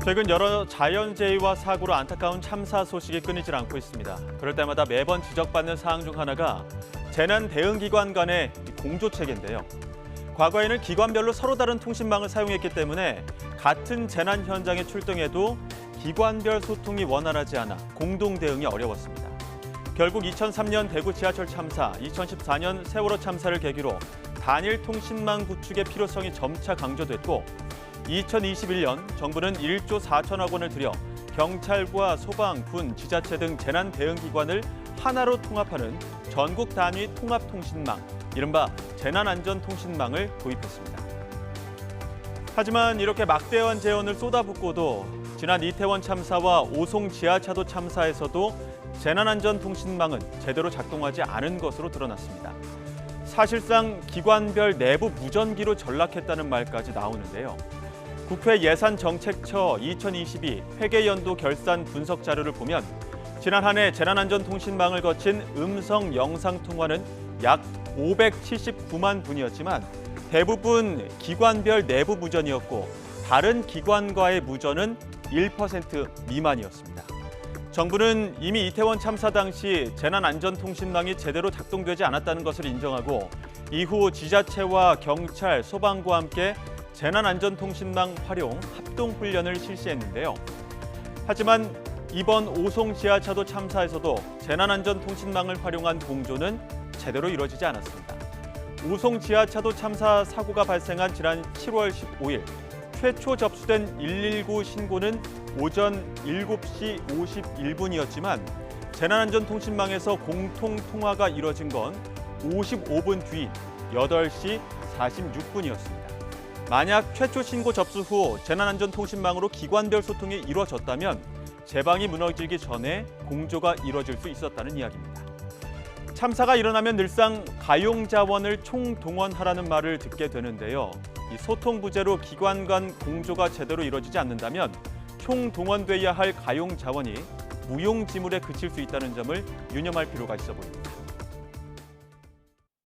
최근 여러 자연재해와 사고로 안타까운 참사 소식이 끊이질 않고 있습니다. 그럴 때마다 매번 지적받는 사항 중 하나가 재난 대응기관 간의 공조체계인데요. 과거에는 기관별로 서로 다른 통신망을 사용했기 때문에 같은 재난 현장에 출동해도 기관별 소통이 원활하지 않아 공동 대응이 어려웠습니다. 결국 2003년 대구 지하철 참사, 2014년 세월호 참사를 계기로 단일 통신망 구축의 필요성이 점차 강조됐고 2021년 정부는 1조 4천억 원을 들여 경찰과 소방, 군, 지자체 등 재난 대응 기관을 하나로 통합하는 전국 단위 통합통신망, 이른바 재난안전통신망을 도입했습니다. 하지만 이렇게 막대한 재원을 쏟아붓고도 지난 이태원 참사와 오송 지하차도 참사에서도 재난안전통신망은 제대로 작동하지 않은 것으로 드러났습니다. 사실상 기관별 내부 무전기로 전락했다는 말까지 나오는데요. 국회 예산정책처 2022 회계연도 결산 분석 자료를 보면 지난 한 해 재난안전통신망을 거친 음성 영상 통화는 약 579만 분이었지만 대부분 기관별 내부 무전이었고 다른 기관과의 무전은 1% 미만이었습니다. 정부는 이미 이태원 참사 당시 재난안전통신망이 제대로 작동되지 않았다는 것을 인정하고 이후 지자체와 경찰, 소방과 함께 재난안전통신망 활용 합동훈련을 실시했는데요. 하지만 이번 오송 지하차도 참사에서도 재난안전통신망을 활용한 공조는 제대로 이루어지지 않았습니다. 오송 지하차도 참사 사고가 발생한 지난 7월 15일 최초 접수된 119 신고는 오전 7시 51분이었지만 재난안전통신망에서 공통통화가 이뤄진 건 55분 뒤인 8시 46분이었습니다. 만약 최초 신고 접수 후 재난안전통신망으로 기관별 소통이 이루어졌다면 제방이 무너지기 전에 공조가 이루어질 수 있었다는 이야기입니다. 참사가 일어나면 늘상 가용자원을 총동원하라는 말을 듣게 되는데요. 이 소통 부재로 기관 간 공조가 제대로 이루어지지 않는다면 총동원돼야 할 가용자원이 무용지물에 그칠 수 있다는 점을 유념할 필요가 있어 보입니다.